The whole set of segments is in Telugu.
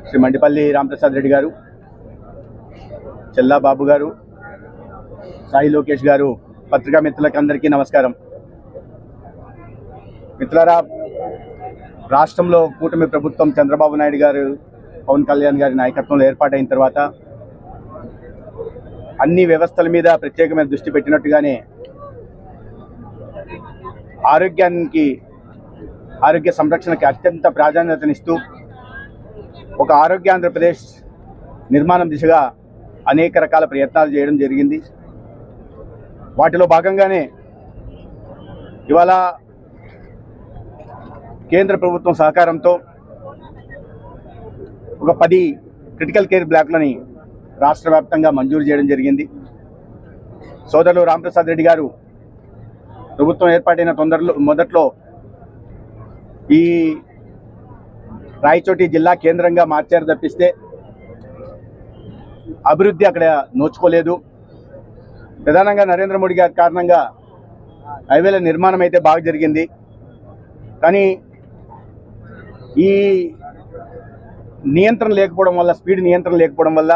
శ్రీ మండిపల్లి రామప్రసాద్ రెడ్డి గారు, చెల్లా బాబు గారు, సాయి లోకేష్ గారు, పత్రికా మిత్రులకు అందరికీ నమస్కారం. మిత్రులారా, రాష్ట్రంలో కూటమి ప్రభుత్వం చంద్రబాబు నాయుడు గారు, పవన్ కళ్యాణ్ గారి నాయకత్వంలో ఏర్పాటైన తర్వాత అన్ని వ్యవస్థల మీద ప్రత్యేకమైన దృష్టి పెట్టినట్టుగానే ఆరోగ్య సంరక్షణకి అత్యంత ప్రాధాన్యతనిస్తూ ఒక ఆరోగ్య ఆంధ్రప్రదేశ్ నిర్మాణం దిశగా అనేక రకాల ప్రయత్నాలు చేయడం జరిగింది. వాటిలో భాగంగానే ఇవాళ కేంద్ర ప్రభుత్వం సహకారంతో ఒక 10 క్రిటికల్ కేర్ బ్లాక్లని రాష్ట్ర వ్యాప్తంగా మంజూరు చేయడం జరిగింది. సోదరులు రామప్రసాద్ రెడ్డి గారు ప్రభుత్వం ఏర్పాటైన మొదట్లో ఈ రాయచోటి జిల్లా కేంద్రంగా మార్చారు తప్పిస్తే అభివృద్ధి అక్కడ నోచుకోలేదు. ప్రధానంగా నరేంద్ర మోడీ గారి కారణంగా హైవేల నిర్మాణం అయితే బాగా జరిగింది. కానీ ఈ నియంత్రణ లేకపోవడం వల్ల, స్పీడ్ నియంత్రణ లేకపోవడం వల్ల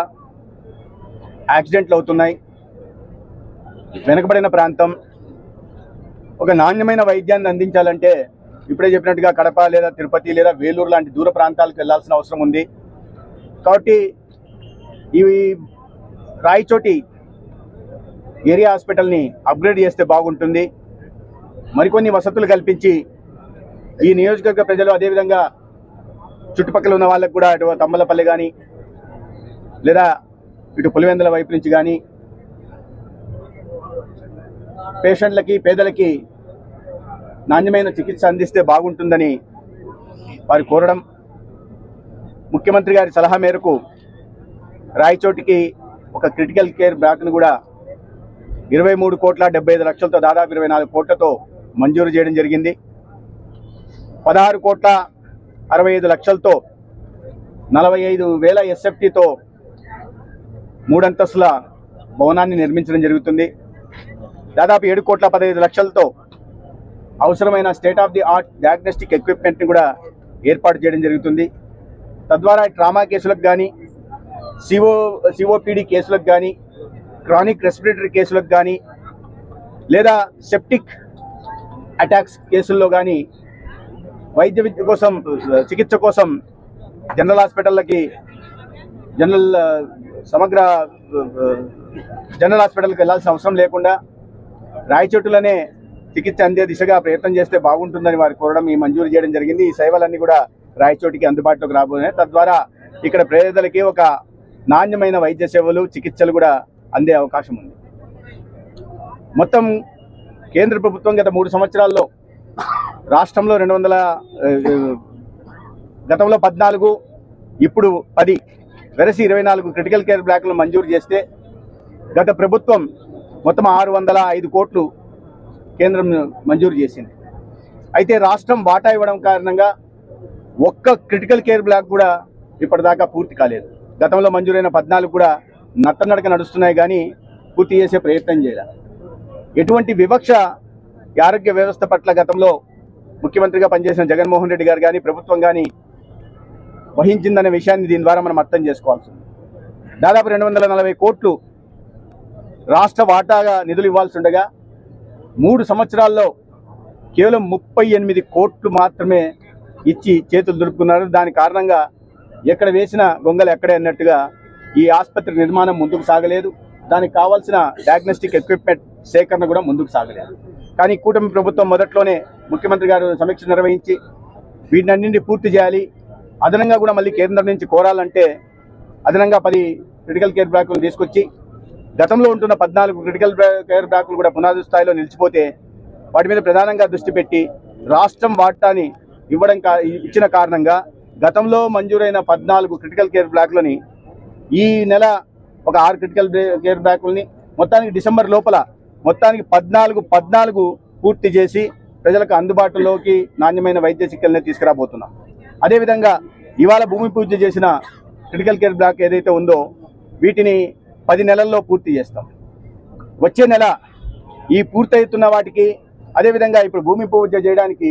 యాక్సిడెంట్లు అవుతున్నాయి. వెనుకబడిన ప్రాంతం ఒక నాణ్యమైన వైద్యాన్ని అందించాలంటే ఇప్పుడే చెప్పినట్టుగా కడప లేదా తిరుపతి లేదా వేలూరు లాంటి దూర ప్రాంతాలకు వెళ్లాల్సిన అవసరం ఉంది. కాబట్టి ఈ రాయచోటి ఏరియా హాస్పిటల్ని అప్గ్రేడ్ చేస్తే బాగుంటుంది. మరికొన్ని వసతులు కల్పించి ఈ నియోజకవర్గ ప్రజలు, అదేవిధంగా చుట్టుపక్కల ఉన్న వాళ్ళకు కూడా అటు తమ్మలపల్లి కానీ లేదా ఇటు పులివెందుల వైపు నుంచి కానీ పేషెంట్లకి, పేదలకి నాణ్యమైన చికిత్స అందిస్తే బాగుంటుందని వారు కోరడం, ముఖ్యమంత్రి గారి సలహా మేరకు రాయచోటికి ఒక క్రిటికల్ కేర్ బ్లాక్ను కూడా 23,75,00,000తో, దాదాపు 24 కోట్లతో మంజూరు చేయడం జరిగింది. 16,65,00,000తో 45,000 SFTతో 3 అంతస్తుల భవనాన్ని నిర్మించడం జరుగుతుంది. దాదాపు 7,15,00,000తో అవసరమైన state of the art diagnostic ఎక్విప్మెంట్ని కూడా ఏర్పాటు చేయడం జరుగుతుంది. తద్వారా ట్రామా కేసులకు కానీ, సిఓపిడి కేసులకు కానీ, క్రానిక్ రెస్పిరేటరీ కేసులకు కానీ లేదా సెప్టిక్ అటాక్స్ కేసుల్లో కానీ వైద్య విద్య కోసం, చికిత్స కోసం జనరల్ హాస్పిటల్కి వెళ్ళాల్సిన అవసరం లేకుండా రాయచోటులోనే చికిత్స అందే దిశగా ప్రయత్నం చేస్తే బాగుంటుందని వారు కోరడం, ఈ మంజూరు చేయడం జరిగింది. ఈ సేవలన్నీ కూడా రాయచోటికి అందుబాటులోకి రాబోతున్నాయి. తద్వారా ఇక్కడ పేదలకి ఒక నాణ్యమైన వైద్య సేవలు, చికిత్సలు కూడా అందే అవకాశం ఉంది. మొత్తం కేంద్ర ప్రభుత్వం గత 3 సంవత్సరాల్లో రాష్ట్రంలో గతంలో 14, ఇప్పుడు 10 వెరసి 24 క్రిటికల్ కేర్ బ్లాక్లను మంజూరు చేస్తే గత ప్రభుత్వం మొత్తం 605 కోట్లు కేంద్రం మంజూరు చేసింది. అయితే రాష్ట్రం వాటా ఇవ్వడం కారణంగా ఒక్క క్రిటికల్ కేర్ బ్లాక్ కూడా ఇప్పటిదాకా పూర్తి కాలేదు. గతంలో మంజూరైన 14 కూడా నత్తనడక నడుస్తున్నాయి, కానీ పూర్తి చేసే ప్రయత్నం చేయాలి. ఎటువంటి వివక్ష ఆరోగ్య వ్యవస్థ పట్ల గతంలో ముఖ్యమంత్రిగా పనిచేసిన జగన్మోహన్ రెడ్డి గారు కానీ, ప్రభుత్వం కానీ వహించిందనే విషయాన్ని దీని ద్వారా మనం అర్థం చేసుకోవాల్సి ఉంది. దాదాపు 240 కోట్లు రాష్ట్ర వాటాగా నిధులు ఇవ్వాల్సి ఉండగా 3 సంవత్సరాల్లో కేవలం 38 కోట్లు మాత్రమే ఇచ్చి చేతులు దులుపుకున్నారు. దాని కారణంగా ఎక్కడ వేసిన గొంగలు ఎక్కడే అన్నట్టుగా ఈ ఆసుపత్రి నిర్మాణం ముందుకు సాగలేదు. దానికి కావాల్సిన డయాగ్నోస్టిక్ ఎక్విప్మెంట్ సేకరణ కూడా ముందుకు సాగలేదు. కానీ కూటమి ప్రభుత్వం మొదట్లోనే ముఖ్యమంత్రి గారు సమీక్ష నిర్వహించి వీటినన్నింటినీ పూర్తి చేయాలి, అదనంగా కూడా మళ్ళీ కేంద్రం నుంచి కోరాలంటే అదనంగా 10 క్రిటికల్ కేర్ బ్లాకులు తీసుకొచ్చి గతంలో ఉంటున్న 14 క్రిటికల్ కేర్ బ్లాకులు కూడా పునాది స్థాయిలో నిలిచిపోతే వాటి మీద ప్రధానంగా దృష్టి పెట్టి రాష్ట్రం వాటాని ఇచ్చిన కారణంగా గతంలో మంజూరైన 14 క్రిటికల్ కేర్ బ్లాక్లని ఈ నెల ఒక 6 క్రిటికల్ కేర్ బ్లాకులని మొత్తానికి డిసెంబర్ లోపల మొత్తానికి 14 పూర్తి చేసి ప్రజలకు అందుబాటులోకి నాణ్యమైన వైద్య చికిత్సల్ని తీసుకురాబోతున్నాం. అదేవిధంగా ఇవాళ భూమి పూజ చేసిన క్రిటికల్ కేర్ బ్లాక్ ఏదైతే ఉందో వీటిని 10 నెలల్లో పూర్తి చేస్తాం. వచ్చే నెల ఈ పూర్తవుతున్న వాటికి, అదేవిధంగా ఇప్పుడు భూమి పూజ చేయడానికి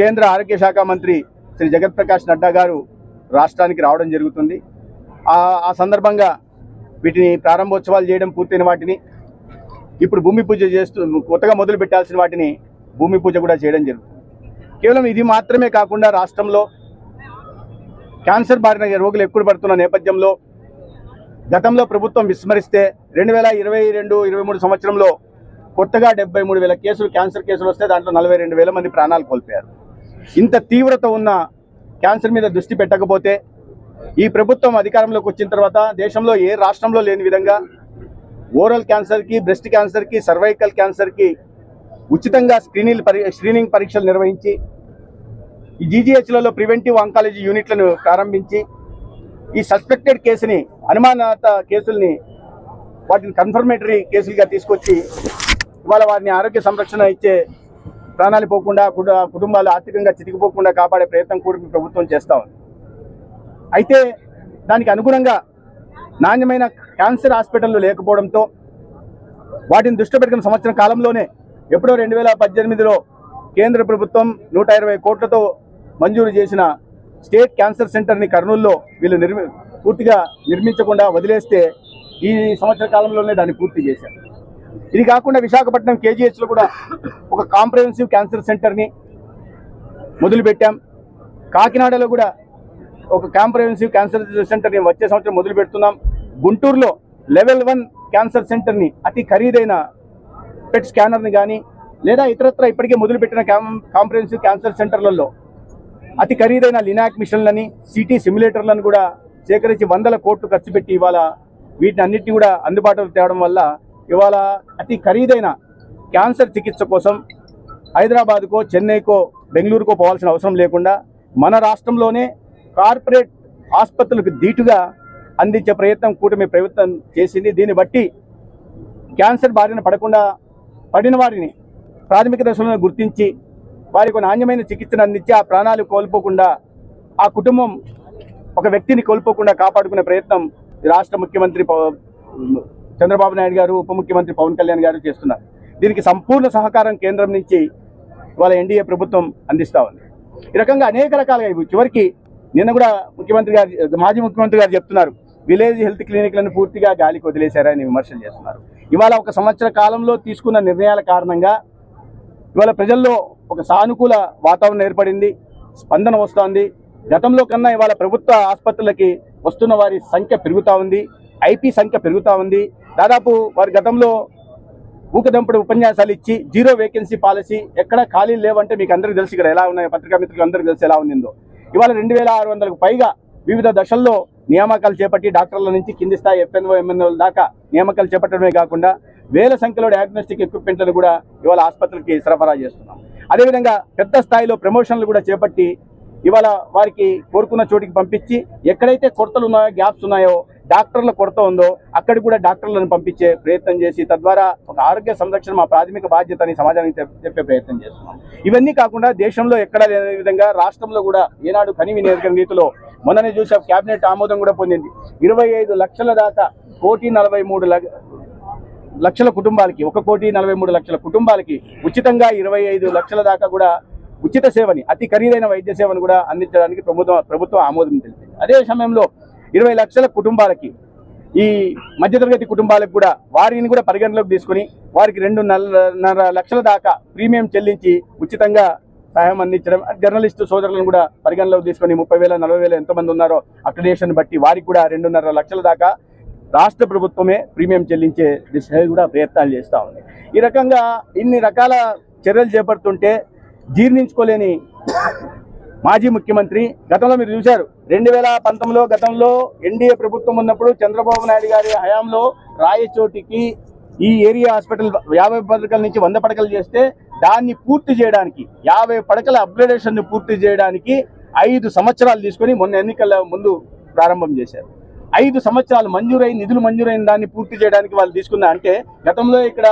కేంద్ర ఆరోగ్య శాఖ మంత్రి శ్రీ జగత్ ప్రకాష్ నడ్డా గారు రాష్ట్రానికి రావడం జరుగుతుంది. ఆ సందర్భంగా వీటిని ప్రారంభోత్సవాలు చేయడం, పూర్తయిన వాటిని ఇప్పుడు భూమి పూజ చేస్తూ కొత్తగా మొదలు పెట్టాల్సిన వాటిని భూమి పూజ కూడా చేయడం జరుగుతుంది. కేవలం ఇది మాత్రమే కాకుండా రాష్ట్రంలో క్యాన్సర్ బారిన రోగులు ఎక్కువ పడుతున్న నేపథ్యంలో గతంలో ప్రభుత్వం విస్మరిస్తే 2022-23 సంవత్సరంలో కొత్తగా 73,000 కేసులు క్యాన్సర్ కేసులు వస్తే దాంట్లో 42,000 మంది ప్రాణాలు కోల్పోయారు. ఇంత తీవ్రత ఉన్న క్యాన్సర్ మీద దృష్టి పెట్టకపోతే ఈ ప్రభుత్వం అధికారంలోకి వచ్చిన తర్వాత దేశంలో ఏ రాష్ట్రంలో లేని విధంగా ఓరల్ క్యాన్సర్కి, బ్రెస్ట్ క్యాన్సర్కి, సర్వైకల్ క్యాన్సర్కి ఉచితంగా స్క్రీనింగ్ పరీక్షలు నిర్వహించి ఈ జీజీహెచ్లలో ప్రివెంటివ్ ఆంకాలజీ యూనిట్లను ప్రారంభించి ఈ సస్పెక్టెడ్ కేసుని, అనుమానాత కేసుల్ని వాటిని కన్ఫర్మేటరీ కేసులుగా తీసుకొచ్చి ఇవాళ వారిని ఆరోగ్య సంరక్షణ ఇచ్చే ప్రాణాలు పోకుండా, కుటుంబాలు ఆర్థికంగా చితికిపోకుండా కాపాడే ప్రయత్నం కూడా ప్రభుత్వం చేస్తూ ఉంది. అయితే దానికి అనుగుణంగా నాణ్యమైన క్యాన్సర్ హాస్పిటళ్లు లేకపోవడంతో వాటిని దృష్టి పెట్టుకున్న సంవత్సరం కాలంలోనే ఎప్పుడో 2018లో కేంద్ర ప్రభుత్వం 120 కోట్లతో మంజూరు చేసిన స్టేట్ క్యాన్సర్ సెంటర్ని కర్నూలులో వీళ్ళు పూర్తిగా నిర్మించకుండా వదిలేస్తే ఈ సంవత్సర కాలంలోనే దాన్ని పూర్తి చేశారు. ఇది కాకుండా విశాఖపట్నం కేజీహెచ్లో కూడా ఒక కాంప్రహెన్సివ్ క్యాన్సర్ సెంటర్ని మొదలుపెట్టాం. కాకినాడలో కూడా ఒక కాంప్రహెన్సివ్ క్యాన్సర్ సెంటర్ని వచ్చే సంవత్సరం మొదలు పెడుతున్నాం. గుంటూరులో లెవెల్ 1 క్యాన్సర్ సెంటర్ని, అతి ఖరీదైన పెట్ స్కానర్ని కానీ లేదా ఇతరత్ర ఇప్పటికే మొదలుపెట్టిన కాంప్రహెన్సివ్ క్యాన్సర్ సెంటర్లలో అతి ఖరీదైన లినాక్ మిషన్లని, సిటీ సిమ్యులేటర్లను కూడా సేకరించి 100 కోట్లు ఖర్చు పెట్టి ఇవాళ వీటిని అన్నిటిని కూడా అందుబాటులో తేవడం వల్ల ఇవాళ అతి ఖరీదైన క్యాన్సర్ చికిత్స కోసం హైదరాబాద్కో, చెన్నైకో, బెంగళూరుకో పోవాల్సిన అవసరం లేకుండా మన రాష్ట్రంలోనే కార్పొరేట్ ఆసుపత్రులకు ధీటుగా అందించే ప్రయత్నం కూటమి ప్రభుత్వం చేసింది. దీన్ని బట్టి క్యాన్సర్ బారిన పడిన వారిని ప్రాథమిక దశలో గుర్తించి వారికి నాణ్యమైన చికిత్సను అందించి ఆ ప్రాణాలు కోల్పోకుండా, ఆ కుటుంబం ఒక వ్యక్తిని కోల్పోకుండా కాపాడుకునే ప్రయత్నం రాష్ట్ర ముఖ్యమంత్రి చంద్రబాబు నాయుడు గారు, ఉప ముఖ్యమంత్రి పవన్ కళ్యాణ్ గారు చేస్తున్నారు. దీనికి సంపూర్ణ సహకారం కేంద్రం నుంచి ఇవాళ ఎన్డీఏ ప్రభుత్వం అందిస్తూ ఉంది. ఈ రకంగా అనేక రకాలుగా చివరికి నిన్న కూడా మాజీ ముఖ్యమంత్రి గారు చెప్తున్నారు, విలేజ్ హెల్త్ క్లినిక్లను పూర్తిగా గాలికి వదిలేశారని విమర్శలు చేస్తున్నారు. ఇవాళ ఒక సంవత్సర కాలంలో తీసుకున్న నిర్ణయాల కారణంగా ఇవాళ ప్రజల్లో ఒక సానుకూల వాతావరణం ఏర్పడింది, స్పందన వస్తోంది. గతంలో కన్నా ఇవాళ ప్రభుత్వ ఆసుపత్రులకి వస్తున్న వారి సంఖ్య పెరుగుతూ ఉంది, ఐపీ సంఖ్య పెరుగుతూ ఉంది. దాదాపు వారి గతంలో ఊకదంపుడు ఉపన్యాసాలు ఇచ్చి జీరో వేకెన్సీ పాలసీ, ఎక్కడ ఖాళీలు లేవంటే మీకు అందరికీ తెలుసు ఇక్కడ ఎలా ఉన్నాయో, పత్రికా మిత్రులు అందరికీ తెలిసి ఎలా ఉండిందో. ఇవాళ 2600కు పైగా వివిధ దశల్లో నియామకాలు చేపట్టి డాక్టర్ల నుంచి కింది స్థాయి ఎఫ్ఎన్ఓ, ఎంఎన్ఓ దాకా నియామకాలు చేపట్టడమే కాకుండా వేల సంఖ్యలో డయాగ్నోస్టిక్ ఎక్విప్మెంట్లను కూడా ఇవాళ ఆసుపత్రులకి సరఫరా చేస్తున్నాం. అదేవిధంగా పెద్ద స్థాయిలో ప్రమోషన్లు కూడా చేపట్టి ఇవాళ వారికి కోరుకున్న చోటికి పంపించి ఎక్కడైతే కొరతలు ఉన్నాయో, గ్యాప్స్ ఉన్నాయో, డాక్టర్ల కొరత ఉందో అక్కడికి కూడా డాక్టర్లను పంపించే ప్రయత్నం చేసి తద్వారా ఒక ఆరోగ్య సంరక్షణ మా ప్రాథమిక బాధ్యత అని సమాజానికి చెప్పే ప్రయత్నం చేస్తున్నాం. ఇవన్నీ కాకుండా దేశంలో ఎక్కడ లేని విధంగా రాష్ట్రంలో కూడా ఏనాడు కనివిని ఎరుగని రీతిలో మొన్ననే చూసాం, కేబినెట్ ఆమోదం కూడా పొందింది. 25 లక్షల దాకా 1,43 లక్షల కుటుంబాలకి, 1,43 లక్షల కుటుంబాలకి ఉచితంగా 25 లక్షల దాకా కూడా ఉచిత సేవని, అతి ఖరీదైన వైద్య సేవను కూడా అందించడానికి ప్రభుత్వం ఆమోదం తెలిపింది. అదే సమయంలో 20 లక్షల కుటుంబాలకి, ఈ మధ్యతరగతి కుటుంబాలకు కూడా వారిని కూడా పరిగణలోకి తీసుకుని వారికి 2.5 లక్షల దాకా ప్రీమియం చెల్లించి ఉచితంగా సహాయం అందించడం, జర్నలిస్టు సోదరులను కూడా పరిగణలోకి తీసుకొని 30,000, 40,000 ఎంతమంది ఉన్నారో అక్రిడేషన్ బట్టి వారికి కూడా 2.5 లక్షల దాకా రాష్ట్ర ప్రభుత్వమే ప్రీమియం చెల్లించే దిశగా కూడా ప్రయత్నాలు చేస్తూ ఉంది. ఈ రకంగా ఇన్ని రకాల చర్యలు చేపడుతుంటే జీర్ణించుకోలేని మాజీ ముఖ్యమంత్రి గతంలో మీరు చూశారు, 2019లో గతంలో ఎన్డీఏ ప్రభుత్వం ఉన్నప్పుడు చంద్రబాబు నాయుడు గారి హయాంలో రాయచోటికి ఈ ఏరియా హాస్పిటల్ 50 పడకల నుంచి 100 పడకలు చేస్తే దాన్ని పూర్తి చేయడానికి 50 పడకల అప్గ్రేడేషన్ పూర్తి చేయడానికి 5 సంవత్సరాలు తీసుకొని మొన్న ఎన్నికల ముందు ప్రారంభం చేశారు. 5 సంవత్సరాలు నిధులు మంజూరైన దాన్ని పూర్తి చేయడానికి వాళ్ళు తీసుకున్న అంటే గతంలో ఇక్కడ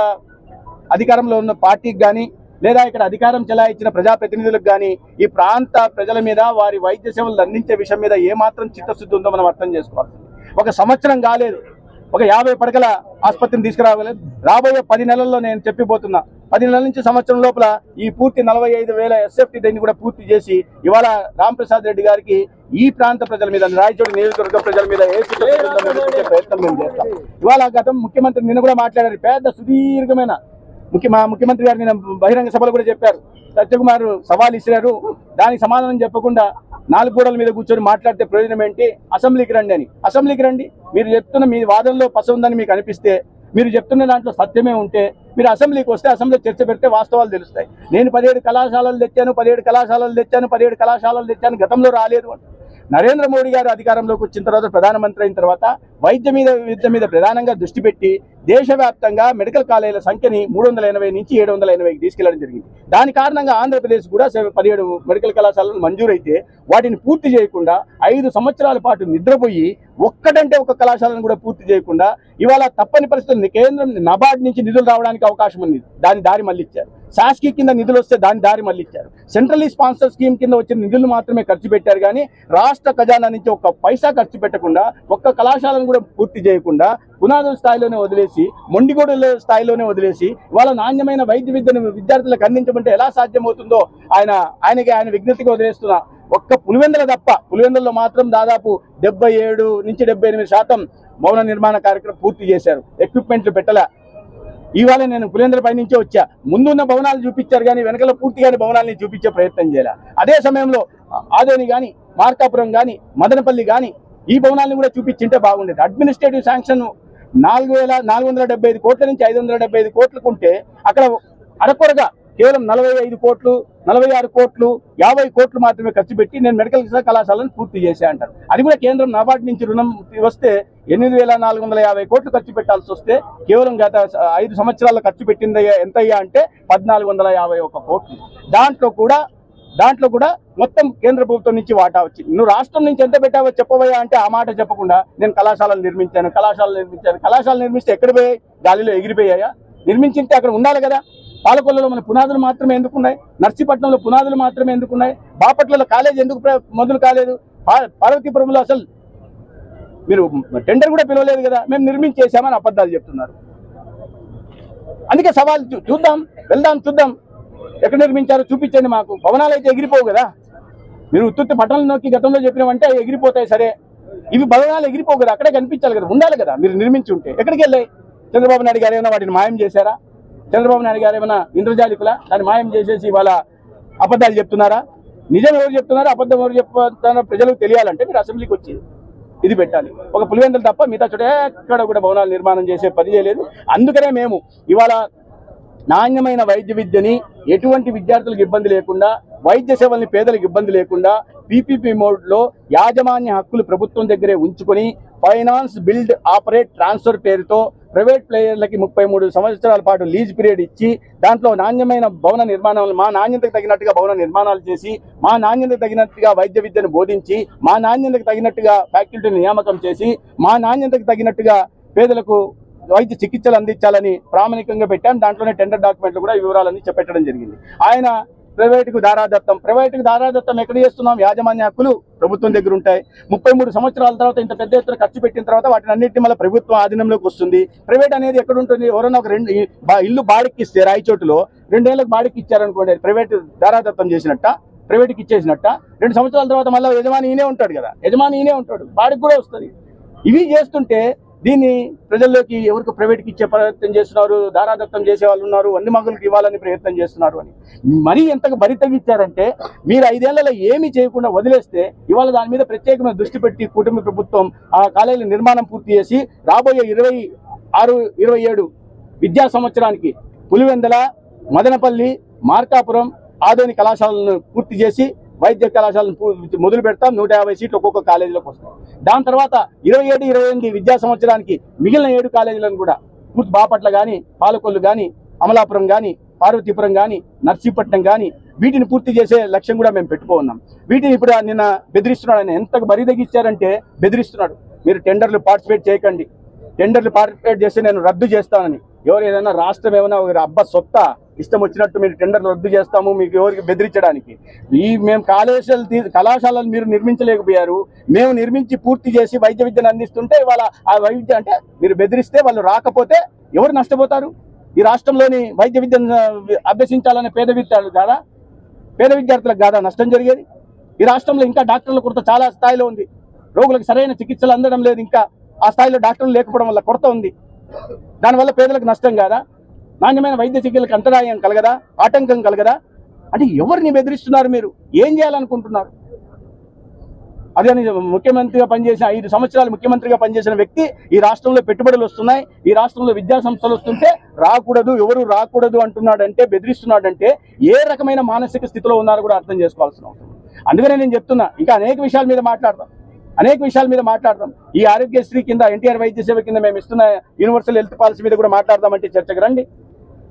అధికారంలో ఉన్న పార్టీకి కానీ లేదా ఇక్కడ అధికారం చెలాయించిన ప్రజాప్రతినిధులకు కానీ ఈ ప్రాంత ప్రజల మీద వారి వైద్య సేవలు అందించే విషయం మీద ఏమాత్రం చిత్తశుద్ధి ఉందో మనం అర్థం చేసుకోవాలి. ఒక సంవత్సరం కాలేదు, ఒక 50 పడకల ఆసుపత్రిని తీసుకురాగలేదు. రాబోయే 10 నెలల్లో నేను చెప్పిపోతున్నా, 10 నెలల నుంచి సంవత్సరం లోపల ఈ పూర్తి 45,000 ఎస్ఎఫ్టీ దీన్ని కూడా పూర్తి చేసి ఇవాళ రాంప్రసాద్ రెడ్డి గారికి ఈ ప్రాంత ప్రజల మీద, రాయచోటి నియోజకవర్గ ప్రజల మీద ప్రయత్నం మేము చేస్తాం. ఇవాళ గతం ముఖ్యమంత్రి నిన్న కూడా మాట్లాడారు, పెద్ద సుదీర్ఘమైన ముఖ్యమంత్రి గారు నిన్న బహిరంగ సభలో కూడా చెప్పారు. సత్యకుమార్ సవాల్ ఇచ్చారు, దానికి సమాధానం చెప్పకుండా 4 గోడల మీద కూర్చొని మాట్లాడితే ప్రయోజనం ఏంటి, అసెంబ్లీకి రండి అని. అసెంబ్లీకి రండి, మీరు చెప్తున్న మీ వాదనలో పస ఉందని మీకు అనిపిస్తే, మీరు చెప్తున్న దాంట్లో సత్యమే ఉంటే మీరు అసెంబ్లీకి వస్తే అసెంబ్లీలో చర్చ పెడితే వాస్తవాలు తెలుస్తాయి. నేను 17 కళాశాలలు తెచ్చాను గతంలో రాలేదు అంటే. నరేంద్ర మోడీ గారు అధికారంలోకి వచ్చిన తర్వాత, ప్రధానమంత్రి అయిన తర్వాత విద్య మీద ప్రధానంగా దృష్టి పెట్టి దేశవ్యాప్తంగా మెడికల్ కాలేజీల సంఖ్యని 380 నుంచి 780కి తీసుకెళ్లడం జరిగింది. దాని కారణంగా ఆంధ్రప్రదేశ్ కూడా 17 మెడికల్ కళాశాలలు మంజూరైతే వాటిని పూర్తి చేయకుండా 5 సంవత్సరాల పాటు నిద్రపోయి ఒక్కటంటే ఒక కళాశాలను కూడా పూర్తి చేయకుండా ఇవాళ తప్పని పరిస్థితులు కేంద్రం నబార్డ్ నుంచి నిధులు రావడానికి అవకాశం ఉంది, దాని దారి మళ్ళిచ్చారు. శాస్కీ కింద నిధులు వస్తే దాని దారి మళ్ళిచ్చారు. సెంట్రల్లీ స్పాన్సర్ స్కీమ్ కింద వచ్చిన నిధులు మాత్రమే ఖర్చు పెట్టారు, కానీ రాష్ట్ర ఖజానా నుంచి ఒక్క పైసా ఖర్చు పెట్టకుండా, ఒక్క కళాశాలను కూడా పూర్తి చేయకుండా పునాదుల స్థాయిలోనే వదిలేసి, మొండిగోడుల స్థాయిలోనే వదిలేసి వాళ్ళ నాణ్యమైన వైద్య విద్యను విద్యార్థులకు అందించమంటే ఎలా సాధ్యమవుతుందో ఆయన విజ్ఞతగా వదిలేస్తున్నా. ఒక్క పులివెందుల తప్ప, పులివెందుల్లో మాత్రం దాదాపు 77 నుంచి 78% భవన నిర్మాణ కార్యక్రమం పూర్తి చేశారు. ఎక్విప్మెంట్లు పెట్టలే. ఇవాళ నేను పులివెందుల పై నుంచే వచ్చా, ముందున్న భవనాలు చూపించారు కానీ వెనకల పూర్తిగాని భవనాలని చూపించే ప్రయత్నం చేయాలి. అదే సమయంలో ఆదోని కానీ, మార్కాపురం కానీ, మదనపల్లి కానీ ఈ భవనాలను కూడా చూపించింటే బాగుండేది. అడ్మినిస్ట్రేటివ్ శాంక్షన్ 4,475 కోట్ల నుంచి 575 కోట్లకు ఉంటే అక్కడ అరకొరగా కేవలం 45 కోట్లు, 46 కోట్లు, 50 కోట్లు మాత్రమే ఖర్చు పెట్టి నేను మెడికల్ కళాశాలను పూర్తి చేశా అంటారు. అది కూడా కేంద్రం నాబార్డు నుంచి రుణం వస్తే 8,450 కోట్లు ఖర్చు పెట్టాల్సి వస్తే కేవలం గత 5 సంవత్సరాల్లో ఖర్చు పెట్టింది ఎంతయ్యా అంటే 1,451 కోట్లు. దాంట్లో కూడా మొత్తం కేంద్ర ప్రభుత్వం నుంచి వాటా వచ్చింది. నువ్వు రాష్ట్రం నుంచి ఎంత పెట్టావో చెప్పవయ్యా అంటే ఆ మాట చెప్పకుండా నేను కళాశాలలు నిర్మిస్తే ఎక్కడ పోయాయి? గాలిలో ఎగిరిపోయాయా? నిర్మించింటే అక్కడ ఉండాలి కదా. పాలకొల్లలో మన పునాదులు మాత్రమే ఎందుకున్నాయి? నర్సీపట్నంలో పునాదులు మాత్రమే ఎందుకున్నాయి? బాపట్లలో కాలేజ్ ఎందుకు మొదలు కాలేదు? పార్వతీపురంలో అసలు మీరు టెండర్ కూడా పిలవలేదు కదా. మేము నిర్మించేసామని అబద్ధాలు చెప్తున్నారు. అందుకే సవాల్ చూద్దాం ఎక్కడ నిర్మించారో చూపించండి మాకు. భవనాలు అయితే ఎగిరిపోవు కదా. మీరు ఉత్తుత్తి పట్టణాలు నొక్కి గతంలో చెప్పినామంటే ఎగిరిపోతాయి, సరే. ఇవి భవనాలు ఎగిరిపోవు కదా, అక్కడే కనిపించాలి కదా, ఉండాలి కదా. మీరు నిర్మించి ఉంటే ఎక్కడికి వెళ్ళాయి? చంద్రబాబు నాయుడు గారు ఏమైనా వాటిని మాయం చేశారా? చంద్రబాబు నాయుడు గారు ఏమైనా ఇంద్రజాలికులా దాన్ని మాయం చేసేసి వాళ్ళ అబద్ధాలు చెప్తున్నారా? నిజం ఎవరు చెప్తున్నారో అబద్ధం ఎవరు చెప్తున్నారో ప్రజలకు తెలియాలంటే మీరు అసెంబ్లీకి వచ్చి ఇది పెట్టాలి. ఒక పులివెందులు తప్ప మిగతా చోట ఎక్కడ కూడా భవనాలు నిర్మాణం చేసే పని చేయలేదు. అందుకనే మేము ఇవాళ నాణ్యమైన వైద్య విద్యని ఎటువంటి విద్యార్థులకు ఇబ్బంది లేకుండా, వైద్య సేవల్ని పేదలకు ఇబ్బంది లేకుండా పీపీపీ మోడ్లో యాజమాన్య హక్కులు ప్రభుత్వం దగ్గరే ఉంచుకొని ఫైనాన్స్ బిల్డ్ ఆపరేట్ ట్రాన్స్ఫర్ పేరుతో ప్రైవేట్ ప్లేయర్లకి 33 సంవత్సరాల పాటు లీజ్ పీరియడ్ ఇచ్చి దాంట్లో నాణ్యమైన భవన నిర్మాణాలు, మా నాణ్యతకు తగినట్టుగా భవన నిర్మాణాలు చేసి, మా నాణ్యతకు తగినట్టుగా వైద్య విద్యను బోధించి, మా నాణ్యతకు తగినట్టుగా ఫ్యాకల్టీని నియామకం చేసి, మా నాణ్యతకు తగినట్టుగా పేదలకు వైద్య చికిత్సలు అందించాలని ప్రామాణికంగా పెట్టాం. దాంట్లోనే టెండర్ డాక్యుమెంట్లు కూడా వివరాలన్నీ చెప్పడం జరిగింది. ఆయన ప్రైవేటుకు దారాదత్తం ఎక్కడ చేస్తున్నాం? యాజమాన్య హక్కులు ప్రభుత్వం దగ్గర ఉంటాయి. 33 సంవత్సరాల తర్వాత ఇంత పెద్ద ఎత్తున ఖర్చు పెట్టిన తర్వాత వాటిని అన్నింటినీ మళ్ళీ ప్రభుత్వం ఆధీనంలోకి వస్తుంది. ప్రైవేట్ అనేది ఎక్కడ ఉంటుంది? ఎవరైనా ఒక ఇల్లు బాడికి ఇస్తే రాయచోటులో 2 ఏళ్ళకి బాడికి ఇచ్చారనుకోండి, ప్రైవేట్ దారాదత్తం చేసినట్ట, ప్రైవేట్కి ఇచ్చేసినట్ట. 2 సంవత్సరాల తర్వాత మళ్ళీ యజమాని ఈయనే ఉంటాడు కదా, బాడికి కూడా వస్తుంది. ఇవి చేస్తుంటే దీన్ని ప్రజల్లోకి ఎవరికి ప్రైవేట్కి ఇచ్చే ప్రయత్నం చేస్తున్నారు, దారాదత్తం చేసే వాళ్ళు ఉన్నారు, అన్ని మగులకు ఇవ్వాలని ప్రయత్నం చేస్తున్నారు అని మరీ ఎంతగా బరి తగ్గించారంటే, మీరు 5 ఏళ్లలో ఏమీ చేయకుండా వదిలేస్తే ఇవాళ దాని మీద ప్రత్యేకమైన దృష్టి పెట్టి కూటమి ప్రభుత్వం ఆ కాలేజీల నిర్మాణం పూర్తి చేసి రాబోయే 26-27 విద్యా సంవత్సరానికి పులివెందుల, మదనపల్లి, మార్కాపురం, ఆదోని కళాశాలను పూర్తి చేసి వైద్య కళాశాలను మొదలు పెడతాం. 150 సీట్లు ఒక్కొక్క కాలేజీలోకి వస్తాం. దాని తర్వాత 27-28 విద్యా సంవత్సరానికి మిగిలిన 7 కాలేజీలను కూడా పూర్తి బాపట్ల కానీ, పాలకొల్లు కానీ, అమలాపురం కానీ, పార్వతీపురం కానీ, నర్సీపట్నం కానీ వీటిని పూర్తి చేసే లక్ష్యం కూడా మేము పెట్టుకున్నాం. వీటిని ఇప్పుడు నిన్న బెదిరిస్తున్నాడు. ఆయన ఎంత బరిదగిచ్చారంటే బెదిరిస్తున్నాడు, మీరు టెండర్లు పార్టిసిపేట్ చేయకండి, టెండర్లు పార్టిసిపేట్ చేస్తే నేను రద్దు చేస్తానని. ఎవరు ఏదైనా రాష్ట్రం ఏమైనా అబ్బా సొత్తా ఇష్టం వచ్చినట్టు మీరు టెండర్లు రద్దు చేస్తాము మీకు ఎవరికి బెదిరించడానికి? మేము కళాశాలలు మీరు నిర్మించలేకపోయారు, మేము నిర్మించి పూర్తి చేసి వైద్య విద్యను అందిస్తుంటే ఇవాళ ఆ వైద్య అంటే మీరు బెదిరిస్తే వాళ్ళు రాకపోతే ఎవరు నష్టపోతారు? ఈ రాష్ట్రంలోని వైద్య విద్యను అభ్యసించాలనే పేద విద్యార్థులకు కాదా నష్టం జరిగేది? ఈ రాష్ట్రంలో ఇంకా డాక్టర్ల కొరత చాలా స్థాయిలో ఉంది. రోగులకు సరైన చికిత్సలు అందడం లేదు. ఇంకా ఆ స్థాయిలో డాక్టర్లు లేకపోవడం వల్ల కొరత ఉంది. దానివల్ల పేదలకు నష్టం కాదా? నాణ్యమైన వైద్య చికిత్సలకు అంతరాయం కలగదా? ఆటంకం కలగదా? అంటే ఎవరిని బెదిరిస్తున్నారు? మీరు ఏం చేయాలనుకుంటున్నారు? అదే ముఖ్యమంత్రిగా పనిచేసిన 5 సంవత్సరాలు ముఖ్యమంత్రిగా పనిచేసిన వ్యక్తి ఈ రాష్ట్రంలో పెట్టుబడులు వస్తున్నాయి, ఈ రాష్ట్రంలో విద్యా సంస్థలు వస్తుంటే రాకూడదు, ఎవరు రాకూడదు అంటున్నాడంటే, బెదిరిస్తున్నాడంటే ఏ రకమైన మానసిక స్థితిలో ఉన్నారో కూడా అర్థం చేసుకోవాల్సిన అవసరం. అందుకనే నేను చెప్తున్నా, ఇంకా అనేక విషయాల మీద మాట్లాడదాం. ఈ ఆరోగ్యశ్రీ కింద, ఎన్టీఆర్ వైద్య సేవ కింద మేము ఇస్తున్న యూనివర్సల్ హెల్త్ పాలసీ మీద కూడా మాట్లాడదామంటే చర్చకు రండి.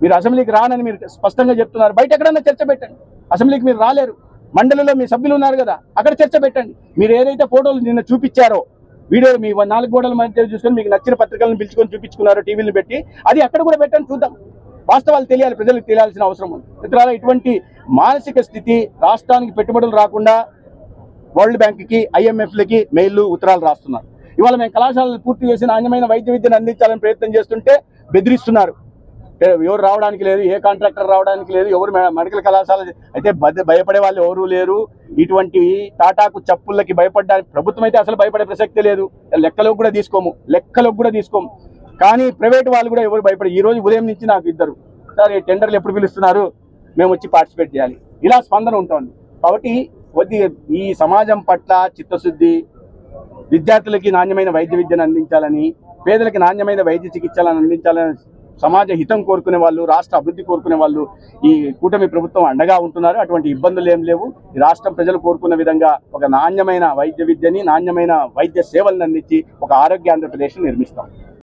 మీరు అసెంబ్లీకి రానని మీరు స్పష్టంగా చెప్తున్నారు. బయట ఎక్కడన్నా చర్చ పెట్టండి. అసెంబ్లీకి మీరు రాలేరు. మండలిలో మీ సభ్యులు ఉన్నారు కదా, అక్కడ చర్చ పెట్టండి. మీరు ఏదైతే ఫోటోలు నిన్న చూపించారో, వీడియోలు మీ 4 గోడల మధ్య చూసుకొని మీకు నచ్చిన పత్రికలను పిలుచుకొని చూపించుకున్నారో టీవీలను పెట్టి, అది అక్కడ కూడా పెట్టండి, చూద్దాం. వాస్తవాలు తెలియాలి, ప్రజలకు తెలియాల్సిన అవసరం ఉంది. మిత్రులారా, ఇటువంటి మానసిక స్థితి రాష్ట్రానికి పెట్టుబడులు రాకుండా వరల్డ్ బ్యాంక్కి, IMFలకి మెయిల్లు, ఉత్తరాలు రాస్తున్నారు. ఇవాళ మేము కళాశాలలు పూర్తి చేసి నాణ్యమైన వైద్య విద్యను అందించాలని ప్రయత్నం చేస్తుంటే బెదిరిస్తున్నారు. ఎవరు రావడానికి లేదు, ఏ కాంట్రాక్టర్ రావడానికి లేదు, ఎవరు మెడికల్ కళాశాల అయితే భయపడే వాళ్ళు ఎవరూ లేరు. ఇటువంటి టాటాకు చప్పుళ్ళకి భయపడడానికి ప్రభుత్వం అయితే అసలు భయపడే ప్రసక్తే లేదు. లెక్కలోకి కూడా తీసుకోము. కానీ ప్రైవేట్ వాళ్ళు కూడా ఎవరు భయపడే. ఈ రోజు ఉదయం నుంచి నాకు ఇద్దరు, సార్ ఈ టెండర్లు ఎప్పుడు పిలుస్తున్నారు, మేము వచ్చి పార్టిసిపేట్ చేయాలి, ఇలా స్పందన ఉంటుంది. కాబట్టి ఈ సమాజం పట్ల చిత్తశుద్ధి, విద్యార్థులకి నాణ్యమైన వైద్య విద్యను అందించాలని, పేదలకి నాణ్యమైన వైద్య చికిత్సలను అందించాలని సమాజ హితం కోరుకునే వాళ్ళు, రాష్ట్ర అభివృద్ధి కోరుకునే వాళ్ళు ఈ కూటమి ప్రభుత్వం అండగా ఉంటున్నారు. అటువంటి ఇబ్బందులు ఏం లేవు. ఈ రాష్ట్రం ప్రజలు కోరుకున్న విధంగా ఒక నాణ్యమైన వైద్య విద్యని, నాణ్యమైన వైద్య సేవలను అందించి ఒక ఆరోగ్య ఆంధ్రప్రదేశ్ నిర్మిస్తాం.